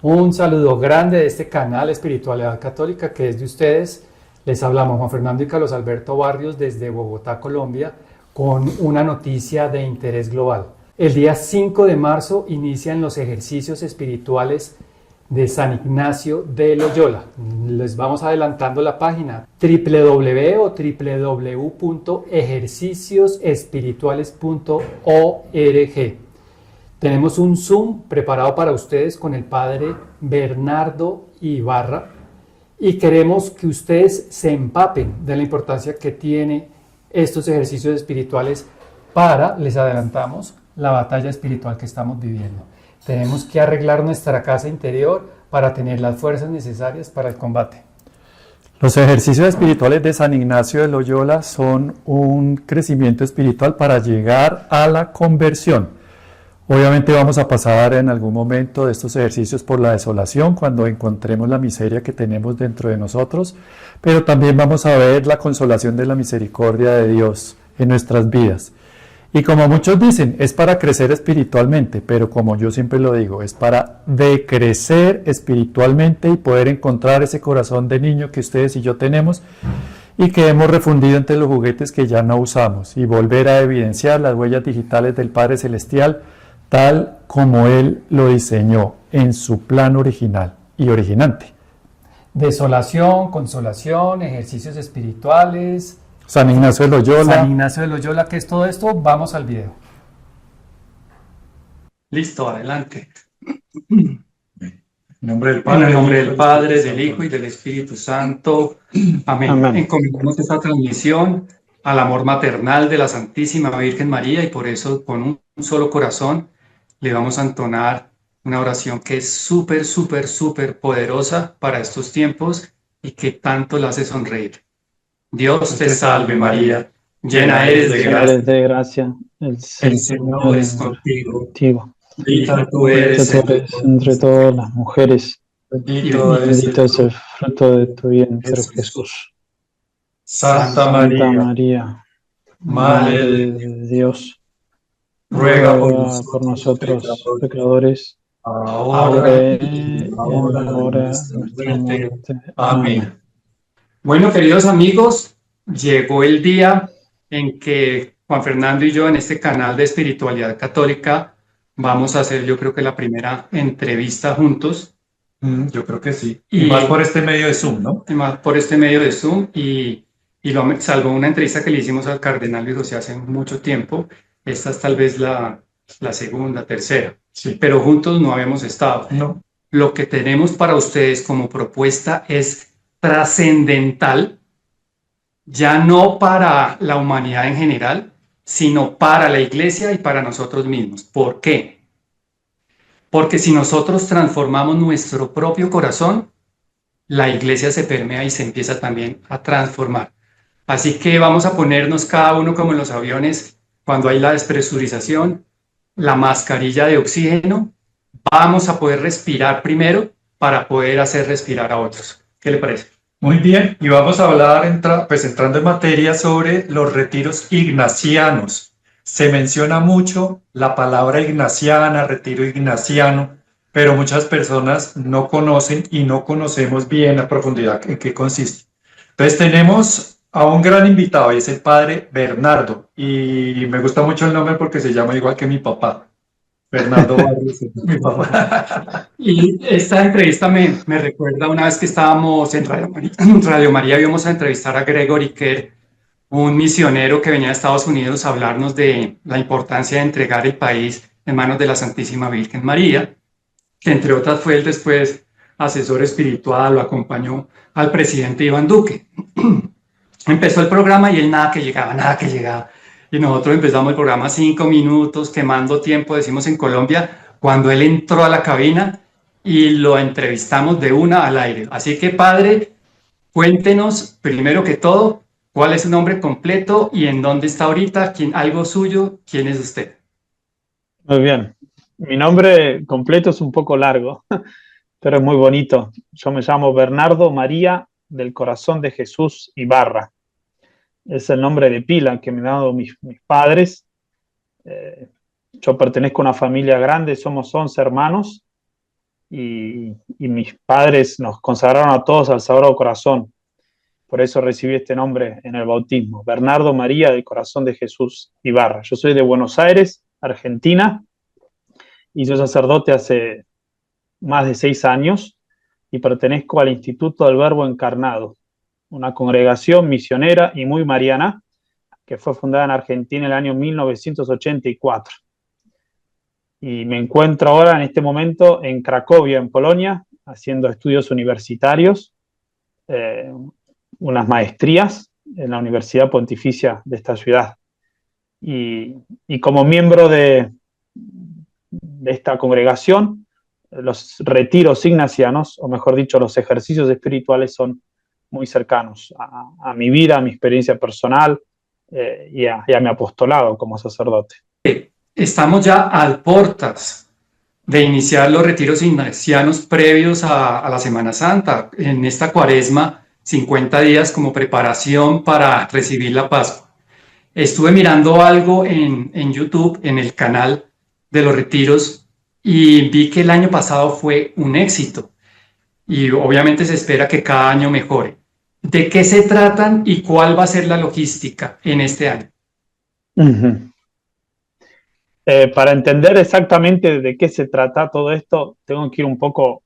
Un saludo grande de este canal Espiritualidad Católica que es de ustedes. Les hablamos Juan Fernando y Carlos Alberto Barrios desde Bogotá, Colombia, con una noticia de interés global. El día 5 de marzo inician los ejercicios espirituales de San Ignacio de Loyola. Les vamos adelantando la página www.ejerciciosespirituales.org. Tenemos un Zoom preparado para ustedes con el padre Bernardo Ibarra y queremos que ustedes se empapen de la importancia que tiene estos ejercicios espirituales para, les adelantamos, la batalla espiritual que estamos viviendo. Tenemos que arreglar nuestra casa interior para tener las fuerzas necesarias para el combate. Los ejercicios espirituales de San Ignacio de Loyola son un crecimiento espiritual para llegar a la conversión. Obviamente vamos a pasar en algún momento de estos ejercicios por la desolación cuando encontremos la miseria que tenemos dentro de nosotros, pero también vamos a ver la consolación de la misericordia de Dios en nuestras vidas. Y como muchos dicen, es para crecer espiritualmente, pero como yo siempre lo digo, es para decrecer espiritualmente y poder encontrar ese corazón de niño que ustedes y yo tenemos y que hemos refundido entre los juguetes que ya no usamos y volver a evidenciar las huellas digitales del Padre Celestial tal como Él lo diseñó en su plan original y originante. Desolación, consolación, ejercicios espirituales. San Ignacio de Loyola. San Ignacio de Loyola, ¿qué es todo esto? Vamos al video. Listo, adelante. En nombre del Padre, En el nombre del Padre, del Hijo y del Espíritu Santo. Amén. Amén. Encomendamos esta transmisión al amor maternal de la Santísima Virgen María y por eso con un solo corazón le vamos a entonar una oración que es súper poderosa para estos tiempos y que tanto la hace sonreír. Dios te salve María, llena eres de gracia, el Señor es contigo. Bendita tú eres entre todas las mujeres, bendito bendito es el fruto de tu vientre, Jesús. Santa Santa María, Madre de Dios, ruega por nosotros pecadores, ahora y en la hora de nuestra muerte. Amén. Bueno, queridos amigos, llegó el día en que Juan Fernando y yo en este canal de Espiritualidad Católica vamos a hacer, yo creo que la primera entrevista juntos. Yo creo que sí. Y más por este medio de Zoom, ¿no? Y más por este medio de Zoom salvo una entrevista que le hicimos al cardenal Luis José hace mucho tiempo, esta es tal vez la segunda, tercera, Sí. pero juntos no habíamos estado. No. Lo que tenemos para ustedes como propuesta es trascendental, ya no para la humanidad en general, sino para la Iglesia y para nosotros mismos. ¿Por qué? Porque si nosotros transformamos nuestro propio corazón, la Iglesia se permea y se empieza también a transformar. Así que vamos a ponernos cada uno como en los aviones cuando hay la despresurización, la mascarilla de oxígeno. Vamos a poder respirar primero para poder hacer respirar a otros. ¿Qué le parece? Muy bien, y vamos a hablar, entrando en materia, sobre los retiros ignacianos. Se menciona mucho la palabra ignaciana, retiro ignaciano, pero muchas personas no conocen y no conocemos bien a profundidad en qué consiste. Entonces tenemos a un gran invitado y es el padre Bernardo, y me gusta mucho el nombre porque se llama igual que mi papá. Bernardo Barrios, mi papá. Y esta entrevista me recuerda una vez que estábamos en Radio María, íbamos a entrevistar a Gregory Kerr, un misionero que venía de Estados Unidos a hablarnos de la importancia de entregar el país en manos de la Santísima Virgen María, que entre otras fue él después asesor espiritual, lo acompañó al presidente Iván Duque. Empezó el programa y él nada que llegaba. Y nosotros empezamos el programa 5 minutos, quemando tiempo, decimos en Colombia, cuando él entró a la cabina y lo entrevistamos de una al aire. Así que, padre, cuéntenos, primero que todo, cuál es su nombre completo y en dónde está ahorita, algo suyo, quién es usted. Muy bien. Mi nombre completo es un poco largo, pero es muy bonito. Yo me llamo Bernardo María del Corazón de Jesús Ibarra. Es el nombre de pila que me han dado mis padres. Yo pertenezco a una familia grande, somos 11 hermanos y mis padres nos consagraron a todos al Sagrado Corazón. Por eso recibí este nombre en el bautismo, Bernardo María del Corazón de Jesús Ibarra. Yo soy de Buenos Aires, Argentina, y soy sacerdote hace más de 6 años y pertenezco al Instituto del Verbo Encarnado, una congregación misionera y muy mariana que fue fundada en Argentina en el año 1984. Y me encuentro ahora en este momento en Cracovia, en Polonia, haciendo estudios universitarios, unas maestrías en la Universidad Pontificia de esta ciudad. Y como miembro de esta congregación, los retiros ignacianos, o mejor dicho, los ejercicios espirituales son muy cercanos a mi vida, a mi experiencia personal y a mi apostolado como sacerdote. Estamos ya a puertas de iniciar los retiros ignacianos previos a la Semana Santa. En esta cuaresma, 50 días como preparación para recibir la Pascua. Estuve mirando algo en YouTube, en el canal de los retiros, y vi que el año pasado fue un éxito. Y obviamente se espera que cada año mejore. ¿De qué se tratan y cuál va a ser la logística en este año? Uh-huh. Para entender exactamente de qué se trata todo esto, tengo que ir un poco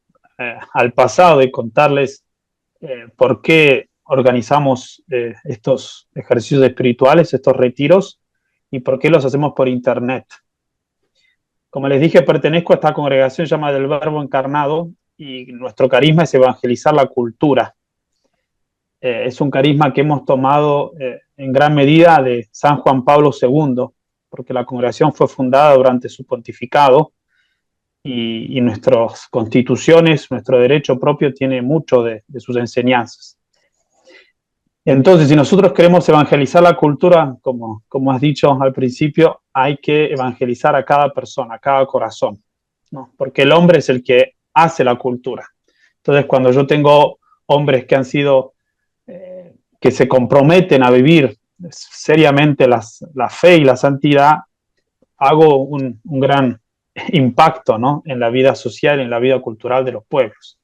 al pasado y contarles por qué organizamos estos ejercicios espirituales, estos retiros, y por qué los hacemos por internet. Como les dije, pertenezco a esta congregación llamada del Verbo Encarnado, y nuestro carisma es evangelizar la cultura. Es un carisma que hemos tomado en gran medida de San Juan Pablo II, porque la congregación fue fundada durante su pontificado y nuestras constituciones, nuestro derecho propio tiene mucho de sus enseñanzas. Entonces, si nosotros queremos evangelizar la cultura, como has dicho al principio, hay que evangelizar a cada persona, a cada corazón, ¿no? Porque el hombre es el que hace la cultura. Entonces, cuando yo tengo hombres que han sido, que se comprometen a vivir seriamente la fe y la santidad, hago un gran impacto, ¿no?, en la vida social, en la vida cultural de los pueblos.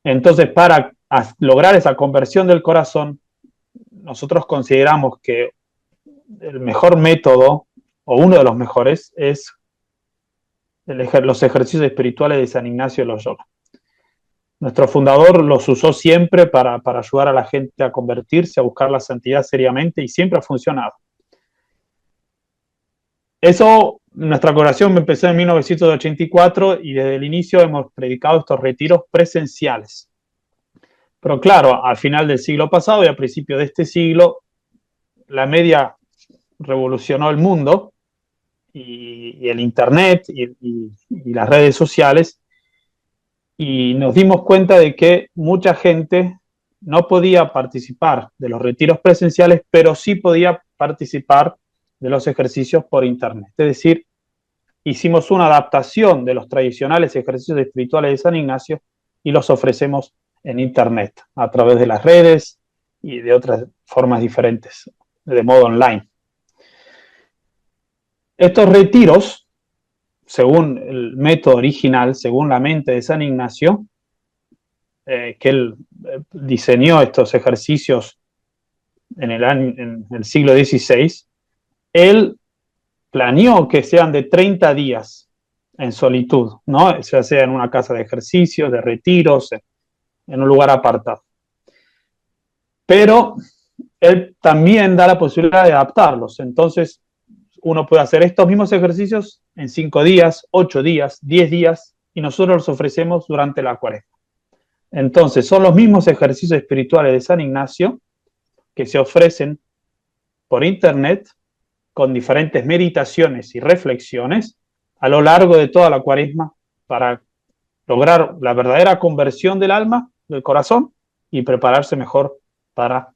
Entonces, para lograr esa conversión del corazón, nosotros consideramos que el mejor método, o uno de los mejores, es los ejercicios espirituales de San Ignacio de Loyola. Nuestro fundador los usó siempre para ayudar a la gente a convertirse, a buscar la santidad seriamente, y siempre ha funcionado. Eso, nuestra congregación empezó en 1984 y desde el inicio hemos predicado estos retiros presenciales. Pero claro, al final del siglo pasado y a principios de este siglo, la media revolucionó el mundo y el internet y las redes sociales, y nos dimos cuenta de que mucha gente no podía participar de los retiros presenciales, pero sí podía participar de los ejercicios por internet. Es decir, hicimos una adaptación de los tradicionales ejercicios espirituales de San Ignacio y los ofrecemos en internet, a través de las redes y de otras formas diferentes, de modo online. Estos retiros, según el método original, según la mente de San Ignacio, que él diseñó estos ejercicios en el siglo XVI, él planeó que sean de 30 días en solitud, ¿no? Ya sea en una casa de ejercicios, de retiros, en un lugar apartado. Pero él también da la posibilidad de adaptarlos. Entonces, uno puede hacer estos mismos ejercicios en 5 días, 8 días, 10 días, y nosotros los ofrecemos durante la cuaresma. Entonces, son los mismos ejercicios espirituales de San Ignacio que se ofrecen por internet, con diferentes meditaciones y reflexiones a lo largo de toda la cuaresma, para lograr la verdadera conversión del alma, del corazón, y prepararse mejor para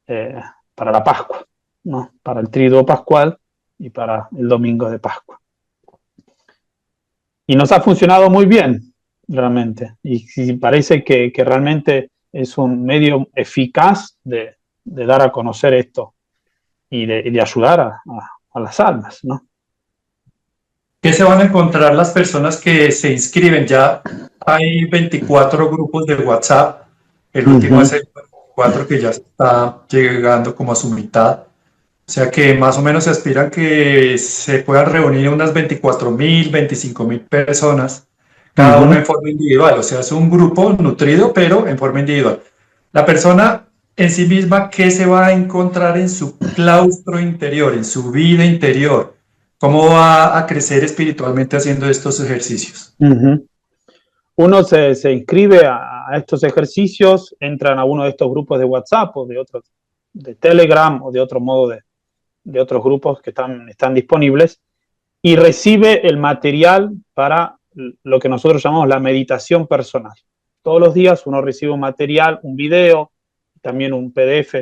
la Pascua, ¿no?, para el Triduo Pascual y para el Domingo de Pascua. Y nos ha funcionado muy bien, realmente, y parece que realmente es un medio eficaz de dar a conocer esto y de ayudar a las almas, ¿no? ¿Qué se van a encontrar las personas que se inscriben? Ya hay 24 grupos de WhatsApp. El último es el 24 que ya está llegando como a su mitad. O sea que más o menos se aspiran que se puedan reunir unas 24.000, 25.000 personas, cada uno en forma individual. O sea, es un grupo nutrido, pero en forma individual. La persona en sí misma, ¿qué se va a encontrar en su claustro interior, en su vida interior? ¿Cómo va a crecer espiritualmente haciendo estos ejercicios? Uno se inscribe a estos ejercicios, entran a uno de estos grupos de WhatsApp o de otros, de Telegram o de otro modo de otros grupos que están disponibles, y recibe el material para lo que nosotros llamamos la meditación personal. Todos los días uno recibe un material, un video, también un PDF,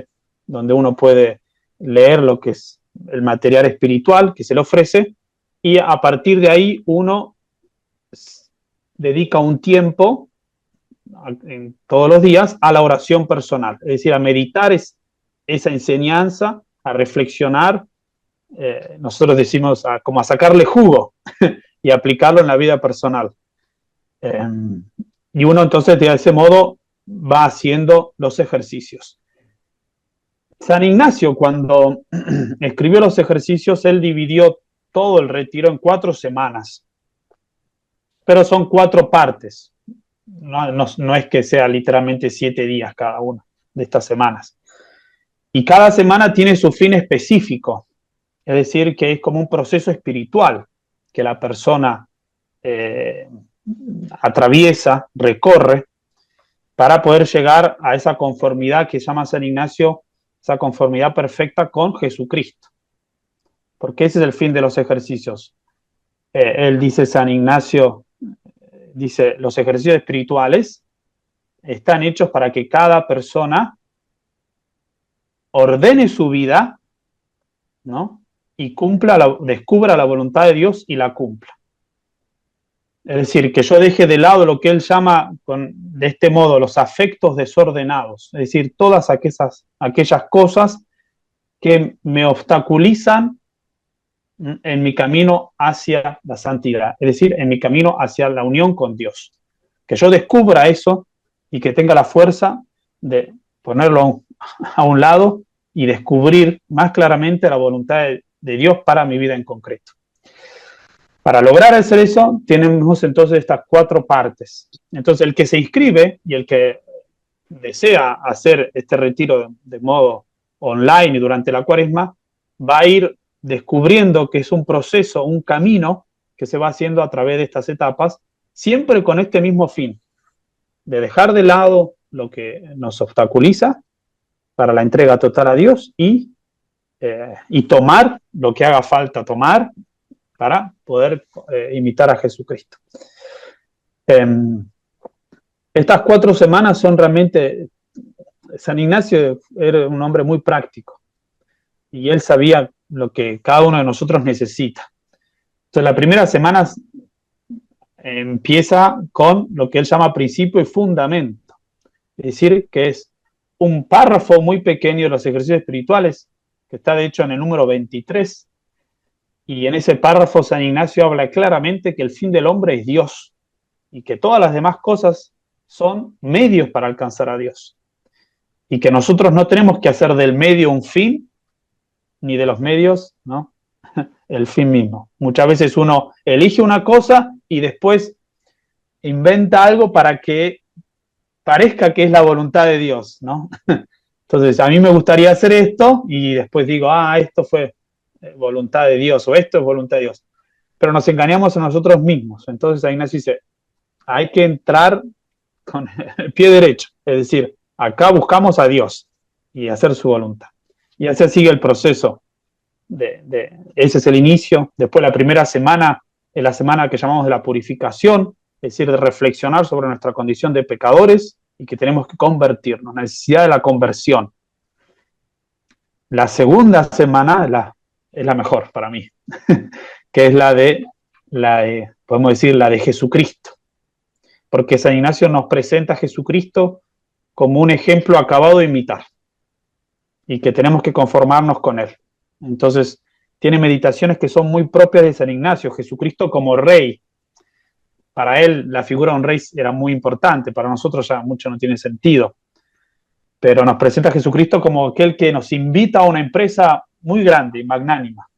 donde uno puede leer lo que es el material espiritual que se le ofrece, y a partir de ahí uno dedica un tiempo todos los días a la oración personal, es decir, a meditar esa enseñanza, a reflexionar, nosotros decimos como a sacarle jugo y aplicarlo en la vida personal. Y uno entonces de ese modo va haciendo los ejercicios. San Ignacio, cuando escribió los ejercicios, él dividió todo el retiro en 4 semanas, pero son 4 partes. No es que sea literalmente 7 días cada una de estas semanas. Y cada semana tiene su fin específico, es decir, que es como un proceso espiritual que la persona atraviesa, recorre, para poder llegar a esa conformidad que llama San Ignacio, esa conformidad perfecta con Jesucristo. Porque ese es el fin de los ejercicios. Él dice, San Ignacio, dice, los ejercicios espirituales están hechos para que cada persona ordene su vida, ¿no? Y descubra la voluntad de Dios y la cumpla. Es decir, que yo deje de lado lo que él llama de este modo los afectos desordenados, es decir, todas aquellas cosas que me obstaculizan en mi camino hacia la santidad, es decir, en mi camino hacia la unión con Dios. Que yo descubra eso y que tenga la fuerza de ponerlo a un lado y descubrir más claramente la voluntad de Dios para mi vida en concreto. Para lograr hacer eso, tenemos entonces estas 4 partes. Entonces, el que se inscribe y el que desea hacer este retiro de modo online y durante la Cuaresma, va a ir descubriendo que es un proceso, un camino que se va haciendo a través de estas etapas, siempre con este mismo fin, de dejar de lado lo que nos obstaculiza para la entrega total a Dios y tomar lo que haga falta tomar para poder imitar a Jesucristo. Estas 4 semanas son realmente... San Ignacio era un hombre muy práctico y él sabía lo que cada uno de nosotros necesita. Entonces, la primera semana empieza con lo que él llama principio y fundamento. Es decir, que es un párrafo muy pequeño de los ejercicios espirituales, que está de hecho en el número 23, y en ese párrafo San Ignacio habla claramente que el fin del hombre es Dios y que todas las demás cosas son medios para alcanzar a Dios. Y que nosotros no tenemos que hacer del medio un fin, ni de los medios, ¿no?, el fin mismo. Muchas veces uno elige una cosa y después inventa algo para que parezca que es la voluntad de Dios, ¿no? Entonces, a mí me gustaría hacer esto y después digo, esto fue voluntad de Dios o esto es voluntad de Dios. Pero nos engañamos a nosotros mismos. Entonces, San Ignacio dice, hay que entrar con el pie derecho, es decir, acá buscamos a Dios y hacer su voluntad. Y así sigue el proceso. Ese es el inicio. Después la primera semana es la semana que llamamos de la purificación, es decir, de reflexionar sobre nuestra condición de pecadores y que tenemos que convertirnos, la necesidad de la conversión. La segunda semana es la mejor para mí, que es la de, podemos decir, la de Jesucristo. Porque San Ignacio nos presenta a Jesucristo como un ejemplo acabado de imitar y que tenemos que conformarnos con él. Entonces, tiene meditaciones que son muy propias de San Ignacio, Jesucristo como rey. Para él la figura de un rey era muy importante, para nosotros ya mucho no tiene sentido. Pero nos presenta a Jesucristo como aquel que nos invita a una empresa muy grande y magnánima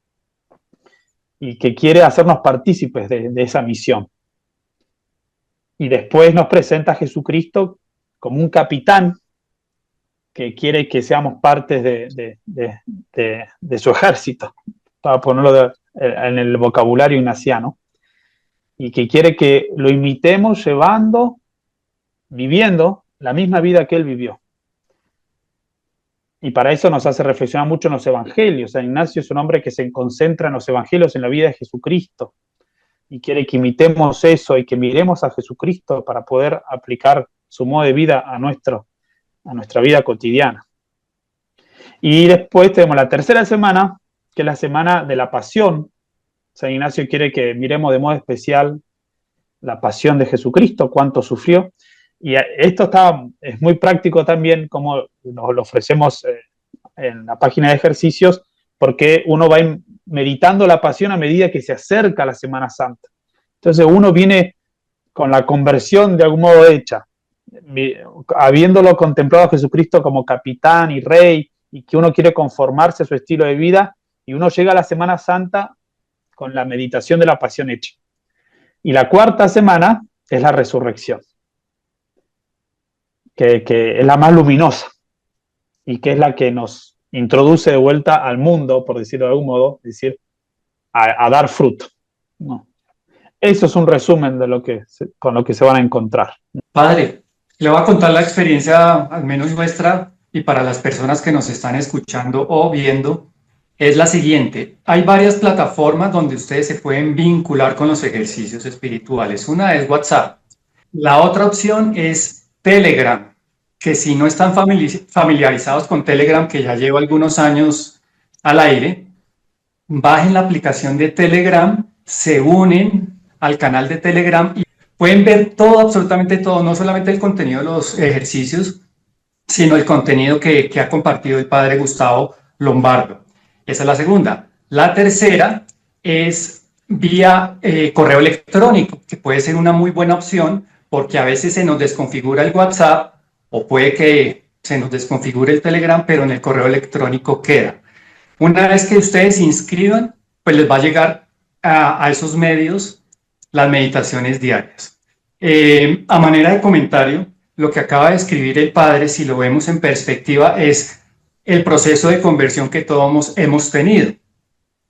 y que quiere hacernos partícipes de esa misión. Y después nos presenta a Jesucristo como un capitán que quiere que seamos partes de su ejército, para ponerlo en el vocabulario ignaciano, y que quiere que lo imitemos viviendo la misma vida que él vivió. Y para eso nos hace reflexionar mucho en los evangelios. San Ignacio es un hombre que se concentra en los evangelios, en la vida de Jesucristo, y quiere que imitemos eso y que miremos a Jesucristo para poder aplicar su modo de vida a nuestra vida cotidiana. Y después tenemos la tercera semana, que es la semana de la pasión. San Ignacio quiere que miremos de modo especial la pasión de Jesucristo, cuánto sufrió. Y esto es muy práctico también, como nos lo ofrecemos en la página de ejercicios, porque uno va meditando la pasión a medida que se acerca a la Semana Santa. Entonces uno viene con la conversión de algún modo hecha, habiéndolo contemplado a Jesucristo como capitán y rey, y que uno quiere conformarse a su estilo de vida, y uno llega a la Semana Santa con la meditación de la pasión hecha. Y la cuarta semana es la resurrección, que es la más luminosa y que es la que nos introduce de vuelta al mundo, por decirlo de algún modo, es decir, a dar fruto, ¿no? Eso es un resumen de con lo que se van a encontrar. Padre, le voy a contar la experiencia, al menos nuestra, y para las personas que nos están escuchando o viendo, es la siguiente. Hay varias plataformas donde ustedes se pueden vincular con los ejercicios espirituales. Una es WhatsApp. La otra opción es Telegram, que si no están familiarizados con Telegram, que ya llevo algunos años al aire, bajen la aplicación de Telegram, se unen al canal de Telegram y pueden ver todo, absolutamente todo, no solamente el contenido de los ejercicios, sino el contenido que ha compartido el padre Gustavo Lombardo. Esa es la segunda. La tercera es vía correo electrónico, que puede ser una muy buena opción porque a veces se nos desconfigura el WhatsApp o puede que se nos desconfigure el Telegram, pero en el correo electrónico queda. Una vez que ustedes se inscriban, pues les va a llegar a esos medios las meditaciones diarias. A manera de comentario, lo que acaba de escribir el padre, si lo vemos en perspectiva, es el proceso de conversión que todos hemos tenido.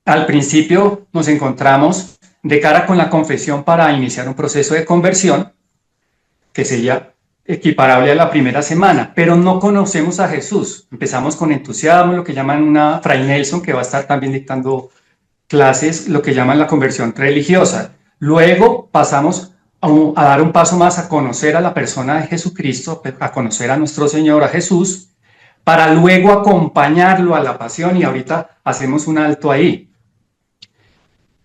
Al principio nos encontramos de cara con la confesión para iniciar un proceso de conversión, que sería equiparable a la primera semana, pero no conocemos a Jesús. Empezamos con entusiasmo, lo que llaman una Fray Nelson, que va a estar también dictando clases, lo que llaman la conversión religiosa. Luego pasamos a dar un paso más a conocer a la persona de Jesucristo, a conocer a nuestro Señor, a Jesús, para luego acompañarlo a la pasión, y ahorita hacemos un alto ahí.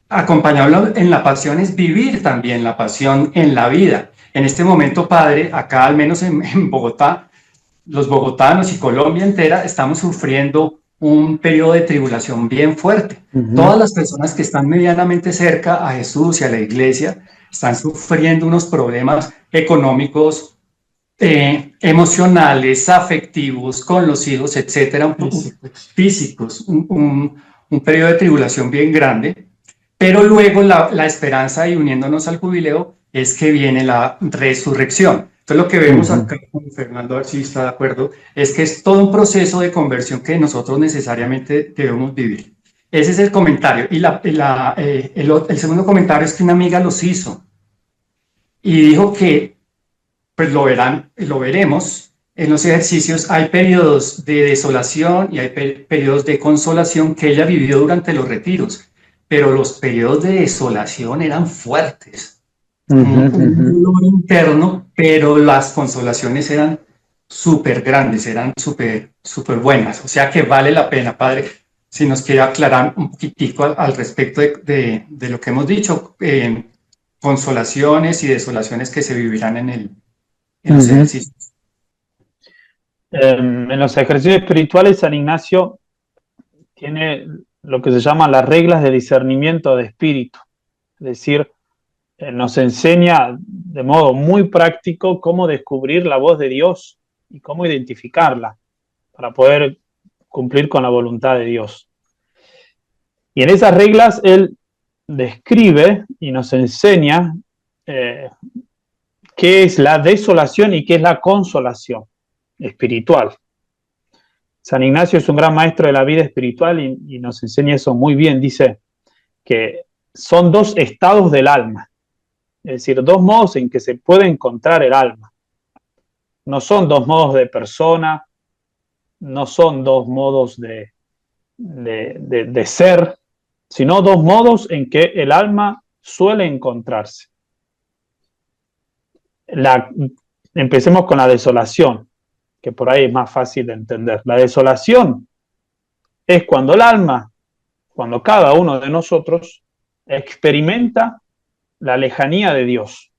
Acompañarlo en la pasión es vivir también la pasión en la vida. En este momento, padre, acá al menos en Bogotá, los bogotanos y Colombia entera estamos sufriendo un periodo de tribulación bien fuerte. Todas las personas que están medianamente cerca a Jesús y a la iglesia están sufriendo unos problemas económicos, emocionales, afectivos, con los hijos, etcétera, físicos, un periodo de tribulación bien grande. Pero luego la esperanza, y uniéndonos al jubileo, es que viene la resurrección. Entonces lo que vemos acá con Fernando, a ver si está de acuerdo, es que es todo un proceso de conversión que nosotros necesariamente debemos vivir. Ese es el comentario. Y el segundo comentario es que una amiga los hizo y dijo que, pues lo veremos en los ejercicios, hay periodos de desolación y hay periodos de consolación que ella vivió durante los retiros. Pero los periodos de desolación eran fuertes, un dolor interno, pero las consolaciones eran súper grandes, eran súper buenas. O sea que vale la pena, padre, si nos quiere aclarar un poquitico al respecto de lo que hemos dicho, consolaciones y desolaciones que se vivirán en los ejercicios. En los ejercicios espirituales, San Ignacio tiene lo que se llaman las reglas de discernimiento de espíritu. Es decir, nos enseña de modo muy práctico cómo descubrir la voz de Dios y cómo identificarla para poder cumplir con la voluntad de Dios. Y en esas reglas él describe y nos enseña qué es la desolación y qué es la consolación espiritual. San Ignacio es un gran maestro de la vida espiritual y nos enseña eso muy bien. Dice que son dos estados del alma, es decir, dos modos en que se puede encontrar el alma. No son dos modos de persona, no son dos modos de ser, sino dos modos en que el alma suele encontrarse. Empecemos con la desolación, que por ahí es más fácil de entender. La desolación es cuando el alma, cuando cada uno de nosotros experimenta la lejanía de Dios,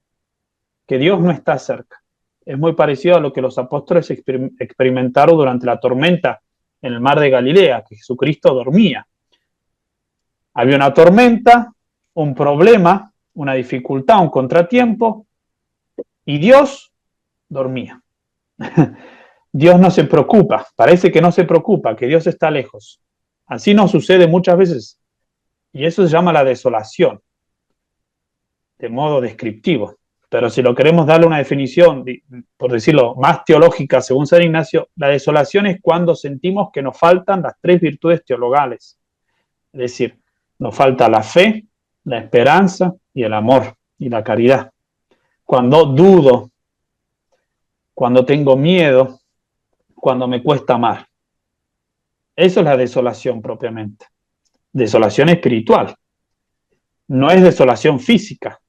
que Dios no está cerca. Es muy parecido a lo que los apóstoles experimentaron durante la tormenta en el mar de Galilea, que Jesucristo dormía. Había una tormenta, un problema, una dificultad, un contratiempo, y Dios dormía. Dios no se preocupa, parece que no se preocupa, que Dios está lejos. Así nos sucede muchas veces, y eso se llama la desolación, de modo descriptivo. Pero si lo queremos darle una definición, por decirlo, más teológica, según San Ignacio, la desolación es cuando sentimos que nos faltan las tres virtudes teologales. Es decir, nos falta la fe, la esperanza y el amor y la caridad. Cuando dudo, cuando tengo miedo, cuando me cuesta amar. Eso es la desolación propiamente. Desolación espiritual. No es desolación física.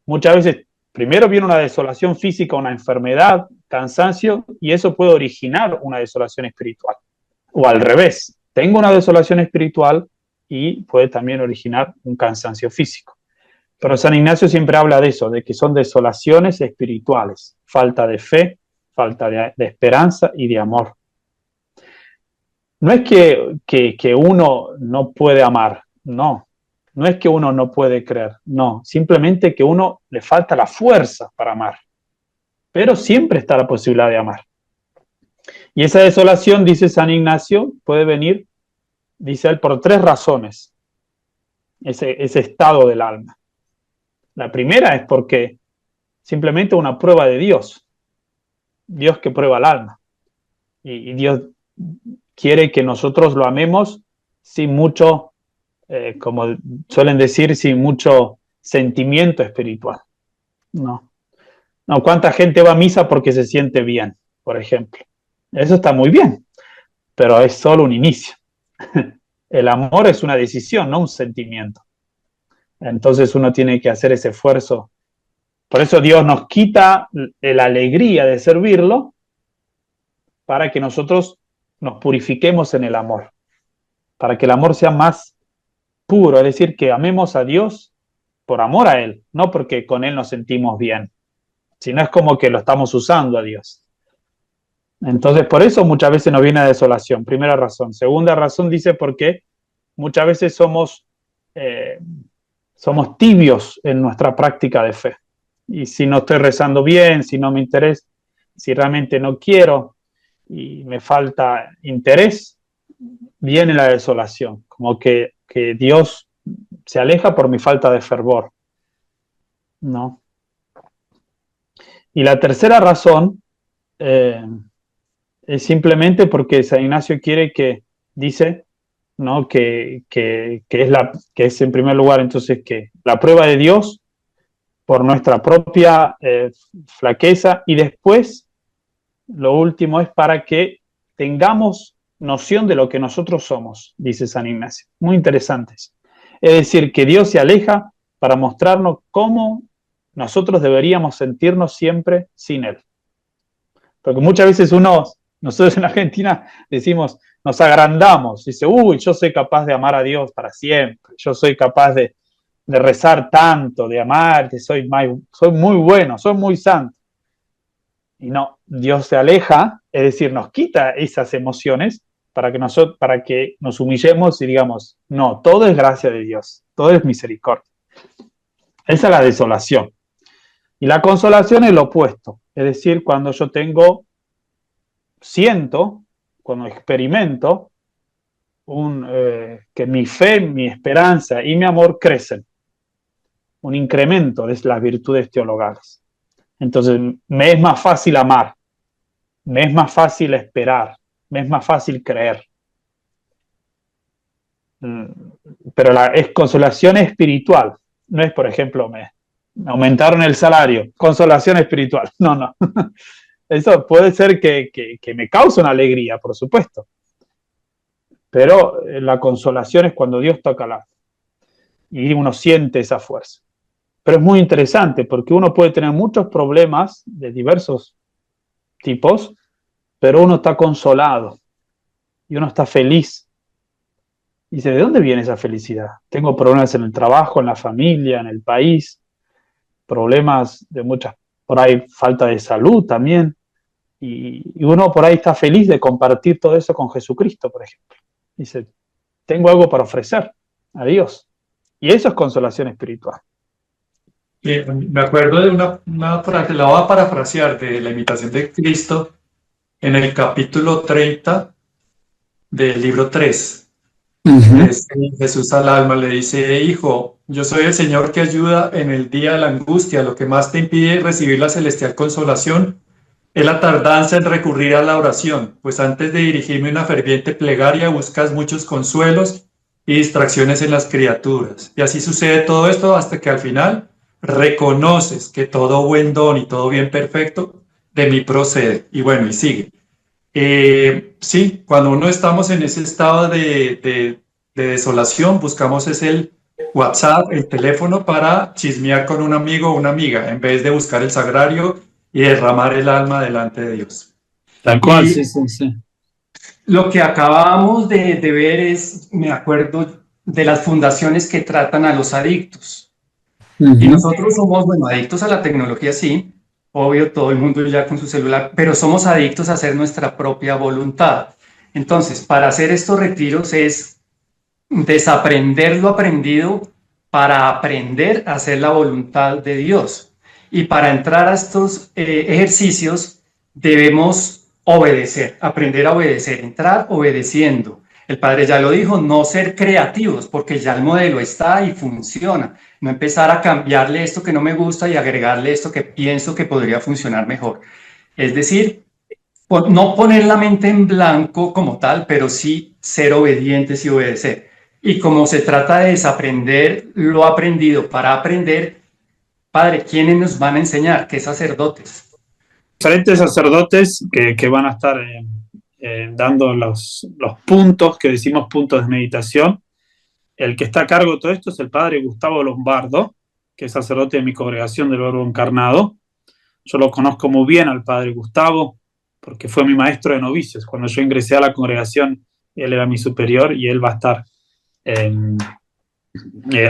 Muchas veces, primero viene una desolación física, una enfermedad, cansancio, y eso puede originar una desolación espiritual. O al revés, tengo una desolación espiritual y puede también originar un cansancio físico. Pero San Ignacio siempre habla de eso, de que son desolaciones espirituales, falta de fe, falta de esperanza y de amor. No es que uno no puede amar, no. No es que uno no puede creer, no. Simplemente que uno le falta la fuerza para amar. Pero siempre está la posibilidad de amar. Y esa desolación, dice San Ignacio, puede venir, dice él, por tres razones. Ese estado del alma. La primera es porque simplemente una prueba de Dios. Dios que prueba el alma. Y Dios quiere que nosotros lo amemos sin mucho, como suelen decir, sin mucho sentimiento espiritual. No, ¿cuánta gente va a misa porque se siente bien, por ejemplo? Eso está muy bien, pero es solo un inicio. El amor es una decisión, no un sentimiento. Entonces uno tiene que hacer ese esfuerzo. Por eso Dios nos quita la alegría de servirlo para que nosotros nos purifiquemos en el amor, para que el amor sea más puro, es decir, que amemos a Dios por amor a Él, no porque con Él nos sentimos bien, sino es como que lo estamos usando a Dios. Entonces, por eso muchas veces nos viene la desolación, primera razón. Segunda razón dice porque muchas veces somos tibios en nuestra práctica de fe. Y si no estoy rezando bien, si no me interesa, si realmente no quiero y me falta interés, viene la desolación, como que Dios se aleja por mi falta de fervor, ¿no? Y la tercera razón es simplemente porque San Ignacio quiere dice, ¿no? que es en primer lugar entonces que la prueba de Dios por nuestra propia flaqueza, y después lo último es para que tengamos noción de lo que nosotros somos, dice San Ignacio. Muy interesantes. Es decir, que Dios se aleja para mostrarnos cómo nosotros deberíamos sentirnos siempre sin Él. Porque muchas veces nosotros en Argentina decimos, nos agrandamos, dice, yo soy capaz de amar a Dios para siempre, yo soy capaz de rezar tanto, de amarte, soy muy bueno, soy muy santo. Y no, Dios se aleja, es decir, nos quita esas emociones para que nos humillemos y digamos, no, todo es gracia de Dios, todo es misericordia. Esa es la desolación. Y la consolación es lo opuesto, es decir, cuando yo siento, cuando experimento que mi fe, mi esperanza y mi amor crecen, un incremento de las virtudes teologales. Entonces, me es más fácil amar, me es más fácil esperar, me es más fácil creer. Pero es consolación espiritual, no es, por ejemplo, me aumentaron el salario, consolación espiritual, no. Eso puede ser que me cause una alegría, por supuesto, pero la consolación es cuando Dios toca y uno siente esa fuerza. Pero es muy interesante porque uno puede tener muchos problemas de diversos tipos, pero uno está consolado y uno está feliz. Y dice, ¿de dónde viene esa felicidad? Tengo problemas en el trabajo, en la familia, en el país, problemas de por ahí falta de salud también. Y uno por ahí está feliz de compartir todo eso con Jesucristo, por ejemplo. Dice, tengo algo para ofrecer a Dios. Y eso es consolación espiritual. Me acuerdo de una frase, la voy a parafrasear, de la imitación de Cristo, en el capítulo 30 del libro 3. Jesús al alma le dice, hijo, yo soy el Señor que ayuda en el día de la angustia, lo que más te impide recibir la celestial consolación es la tardanza en recurrir a la oración, pues antes de dirigirme una ferviente plegaria buscas muchos consuelos y distracciones en las criaturas. Y así sucede todo esto hasta que al final reconoces que todo buen don y todo bien perfecto de mí procede. Y bueno, y sigue. Sí, cuando uno estamos en ese estado de desolación, buscamos el WhatsApp, el teléfono para chismear con un amigo o una amiga, en vez de buscar el sagrario y derramar el alma delante de Dios. Tal cual, Sí. Lo que acabamos de ver me acuerdo de las fundaciones que tratan a los adictos. Y nosotros somos, adictos a la tecnología, sí, obvio, todo el mundo ya con su celular, pero somos adictos a hacer nuestra propia voluntad. Entonces, para hacer estos retiros es desaprender lo aprendido para aprender a hacer la voluntad de Dios. Y para entrar a estos ejercicios debemos obedecer, aprender a obedecer, entrar obedeciendo. El padre ya lo dijo, no ser creativos, porque ya el modelo está y funciona. No empezar a cambiarle esto que no me gusta y agregarle esto que pienso que podría funcionar mejor. Es decir, no poner la mente en blanco como tal, pero sí ser obedientes y obedecer. Y como se trata de desaprender lo aprendido para aprender, padre, ¿quiénes nos van a enseñar? ¿Qué sacerdotes? Diferentes sacerdotes que van a estar dando los puntos, que decimos puntos de meditación. El que está a cargo de todo esto es el padre Gustavo Lombardo, que es sacerdote de mi congregación del Verbo Encarnado. Yo lo conozco muy bien al padre Gustavo, porque fue mi maestro de novicios. Cuando yo ingresé a la congregación, él era mi superior y él va a estar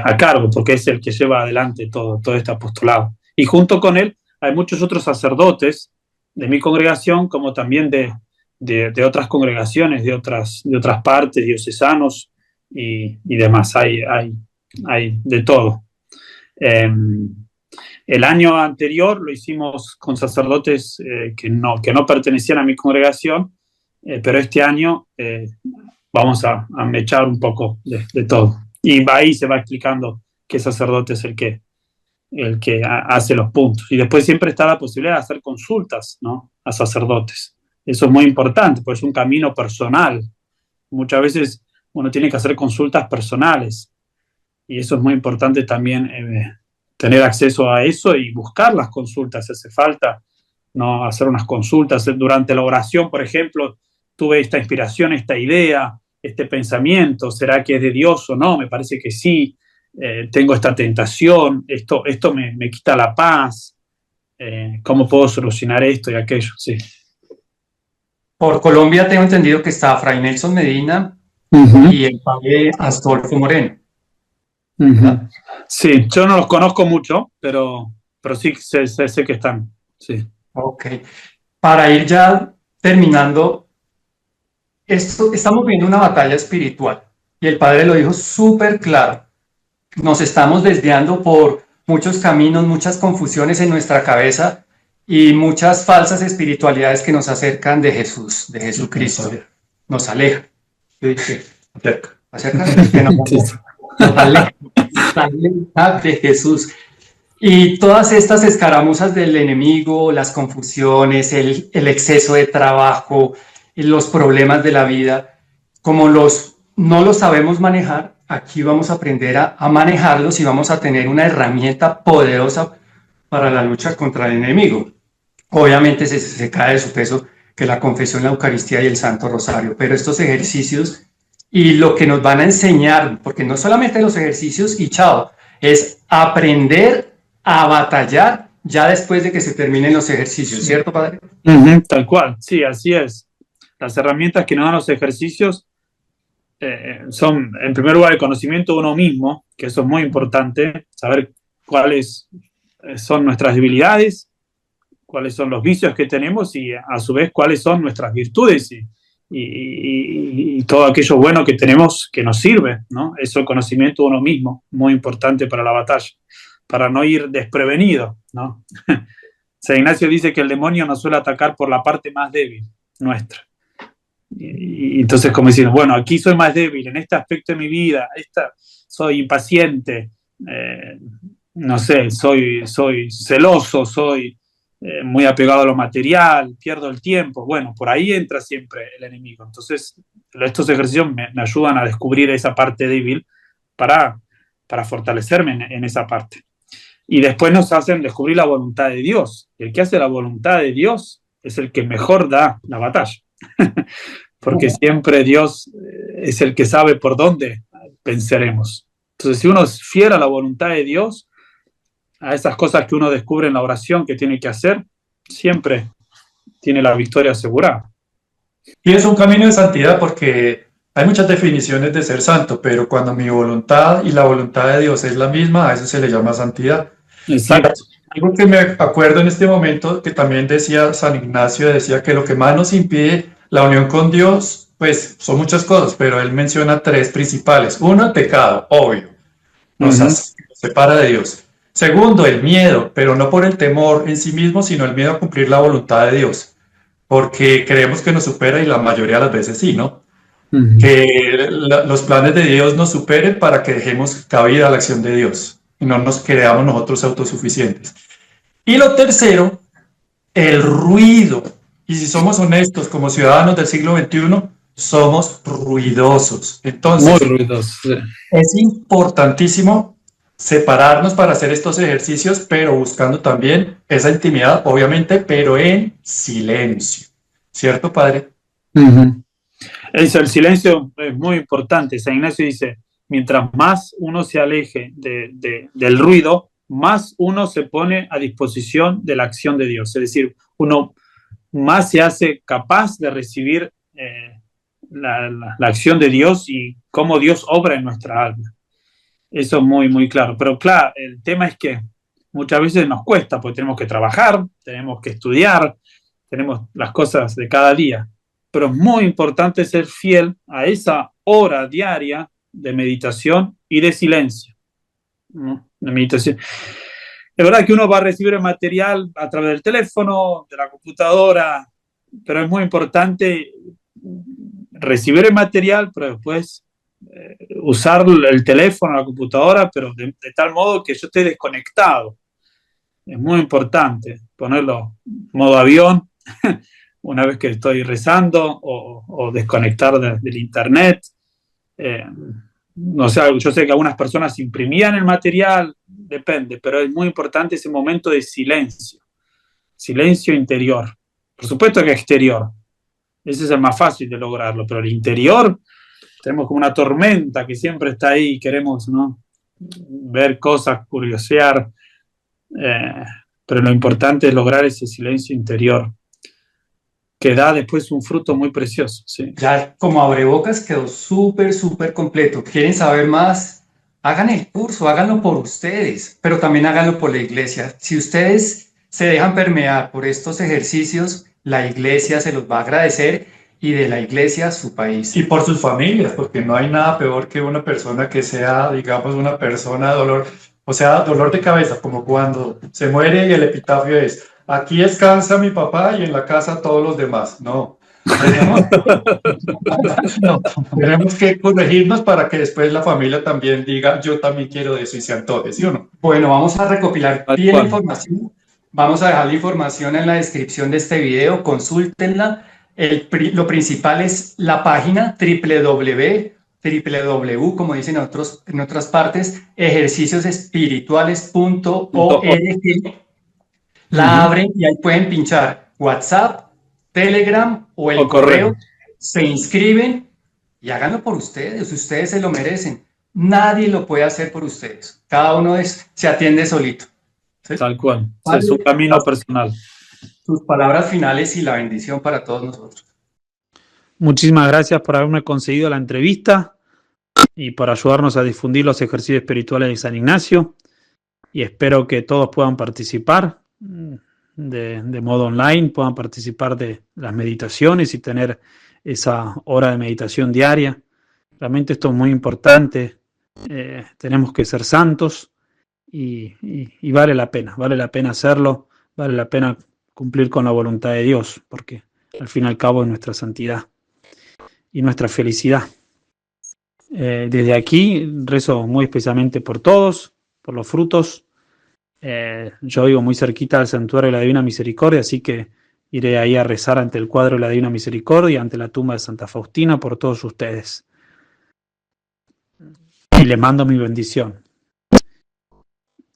a cargo, porque es el que lleva adelante todo este apostolado. Y junto con él hay muchos otros sacerdotes de mi congregación, como también de otras congregaciones, de otras partes, diocesanos y demás. Hay de todo. El año anterior lo hicimos con sacerdotes que no pertenecían a mi congregación, pero este año vamos a mechar un poco de todo. Y ahí se va explicando qué sacerdote es el que hace los puntos. Y después siempre está la posibilidad de hacer consultas, ¿no?, a sacerdotes. Eso es muy importante, porque es un camino personal. Muchas veces uno tiene que hacer consultas personales. Y eso es muy importante también, tener acceso a eso y buscar las consultas si hace falta, ¿no? Hacer unas consultas. Durante la oración, por ejemplo, tuve esta inspiración, esta idea, este pensamiento, ¿será que es de Dios o no? Me parece que sí. Tengo esta tentación, esto me quita la paz, ¿cómo puedo solucionar esto y aquello? Sí. Por Colombia tengo entendido que está Fray Nelson Medina y el padre Astolfo Moreno. Sí, yo no los conozco mucho, pero sí sé que están. Sí. Ok. Para ir ya terminando, estamos viendo una batalla espiritual y el Padre lo dijo súper claro. Nos estamos desviando por muchos caminos, muchas confusiones en nuestra cabeza y muchas falsas espiritualidades que nos acercan de Jesús, de Jesucristo. Nos alejan. Yo dije, acercan, que nos alejan de Jesús. Y todas estas escaramuzas del enemigo, las confusiones, el exceso de trabajo, los problemas de la vida, como no los sabemos manejar, aquí vamos a aprender a manejarlos y vamos a tener una herramienta poderosa para la lucha contra el enemigo. Obviamente se cae de su peso que la confesión, la Eucaristía y el Santo Rosario, pero estos ejercicios y lo que nos van a enseñar, porque no solamente los ejercicios y chao, es aprender a batallar ya después de que se terminen los ejercicios, ¿cierto, Padre? Tal cual, sí, así es. Las herramientas que nos dan los ejercicios son, en primer lugar, el conocimiento de uno mismo, que eso es muy importante, saber cuáles son nuestras debilidades, cuáles son los vicios que tenemos y, a su vez, cuáles son nuestras virtudes y todo aquello bueno que tenemos que nos sirve, ¿no? Eso, el conocimiento de uno mismo, muy importante para la batalla, para no ir desprevenido, ¿no? San Ignacio dice que el demonio nos suele atacar por la parte más débil nuestra. Y entonces, como decir, bueno, aquí soy más débil, en este aspecto de mi vida, soy impaciente, no sé, soy celoso, soy muy apegado a lo material, pierdo el tiempo. Bueno, por ahí entra siempre el enemigo. Entonces, estos ejercicios me ayudan a descubrir esa parte débil para fortalecerme en esa parte. Y después nos hacen descubrir la voluntad de Dios. El que hace la voluntad de Dios es el que mejor da la batalla. Porque siempre Dios es el que sabe por dónde venceremos. Entonces, si uno es fiel a la voluntad de Dios, a esas cosas que uno descubre en la oración que tiene que hacer, siempre tiene la victoria asegurada. Y es un camino de santidad porque hay muchas definiciones de ser santo, pero cuando mi voluntad y la voluntad de Dios es la misma, a eso se le llama santidad. Exacto. Y algo que me acuerdo en este momento, que también decía San Ignacio, decía que lo que más nos impide la unión con Dios, pues son muchas cosas, pero él menciona tres principales. Uno, el pecado, obvio, nos separa de Dios. Segundo, el miedo, pero no por el temor en sí mismo, sino el miedo a cumplir la voluntad de Dios, porque creemos que nos supera y la mayoría de las veces sí, ¿no? Que los planes de Dios nos superen para que dejemos cabida a la acción de Dios y no nos creamos nosotros autosuficientes. Y lo tercero, el ruido. Y si somos honestos como ciudadanos del siglo XXI, somos ruidosos. Entonces, muy ruidosos, sí. Es importantísimo separarnos para hacer estos ejercicios, pero buscando también esa intimidad, obviamente, pero en silencio. ¿Cierto, Padre? Eso, el silencio es muy importante. San Ignacio dice, mientras más uno se aleje del ruido, más uno se pone a disposición de la acción de Dios. Es decir, uno más se hace capaz de recibir la acción de Dios y cómo Dios obra en nuestra alma. Eso es muy, muy claro. Pero claro, el tema es que muchas veces nos cuesta, porque tenemos que trabajar, tenemos que estudiar, tenemos las cosas de cada día. Pero es muy importante ser fiel a esa hora diaria de meditación y de silencio, ¿no? De meditación. Es verdad que uno va a recibir el material a través del teléfono, de la computadora, pero es muy importante recibir el material, pero después usar el teléfono, la computadora, pero de tal modo que yo esté desconectado. Es muy importante ponerlo en modo avión una vez que estoy rezando o desconectar del internet. O sea, yo sé que algunas personas imprimían el material, depende, pero es muy importante ese momento de silencio interior. Por supuesto que exterior, ese es el más fácil de lograrlo, pero el interior, tenemos como una tormenta que siempre está ahí, queremos, ¿no?, ver cosas, curiosear, pero lo importante es lograr ese silencio interior, que da después un fruto muy precioso. ¿Sí? Ya como abrebocas quedó súper, súper completo. ¿Quieren saber más? Hagan el curso, háganlo por ustedes, pero también háganlo por la iglesia. Si ustedes se dejan permear por estos ejercicios, la iglesia se los va a agradecer y de la iglesia, su país. Y por sus familias, porque no hay nada peor que una persona que sea, digamos, una persona de dolor, o sea, dolor de cabeza, como cuando se muere y el epitafio es, aquí descansa mi papá y en la casa todos los demás. No, tenemos, no, tenemos que corregirnos para que después la familia también diga, yo también quiero eso y se antoje, ¿sí o no? Bueno, vamos a recopilar Tal bien la cual. información. Vamos a dejar la información en la descripción de este video, consúltenla. Lo principal es la página www, como dicen en otras partes, ejerciciosespirituales.org. La abren y ahí pueden pinchar WhatsApp, Telegram o el O correo. correo. Se inscriben y háganlo por ustedes. Ustedes se lo merecen. Nadie lo puede hacer por ustedes. Cada uno se atiende solito. ¿Sí? Tal cual. Vale. Es su camino personal. Sus palabras finales y la bendición para todos nosotros. Muchísimas gracias por haberme concedido la entrevista y por ayudarnos a difundir los ejercicios espirituales de San Ignacio. Y espero que todos puedan participar de modo online, puedan participar de las meditaciones y tener esa hora de meditación diaria. Realmente esto es muy importante. Tenemos que ser santos y vale la pena hacerlo, vale la pena cumplir con la voluntad de Dios, porque al fin y al cabo es nuestra santidad y nuestra felicidad. Desde aquí rezo muy especialmente por todos, por los frutos. Yo vivo muy cerquita del santuario de la Divina Misericordia, así que iré ahí a rezar ante el cuadro de la Divina Misericordia, ante la tumba de Santa Faustina, por todos ustedes. Y les mando mi bendición.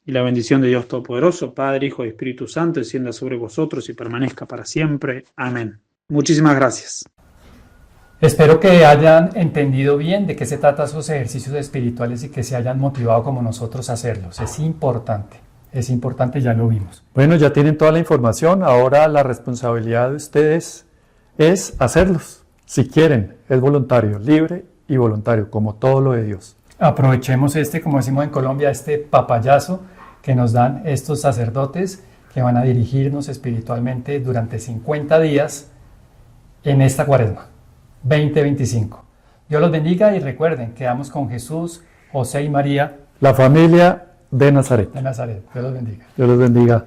Y la bendición de Dios Todopoderoso, Padre, Hijo y Espíritu Santo, descienda sobre vosotros y permanezca para siempre. Amén. Muchísimas gracias. Espero que hayan entendido bien de qué se tratan esos ejercicios espirituales y que se hayan motivado como nosotros a hacerlos. Es importante, ya lo vimos. Bueno, ya tienen toda la información. Ahora la responsabilidad de ustedes es hacerlos. Si quieren, es voluntario, libre y voluntario, como todo lo de Dios. Aprovechemos como decimos en Colombia, este papayazo que nos dan estos sacerdotes que van a dirigirnos espiritualmente durante 50 días en esta cuaresma 2025. Dios los bendiga y recuerden, quedamos con Jesús, José y María La familia de Nazaret. de Nazaret. Dios los bendiga. Dios los bendiga.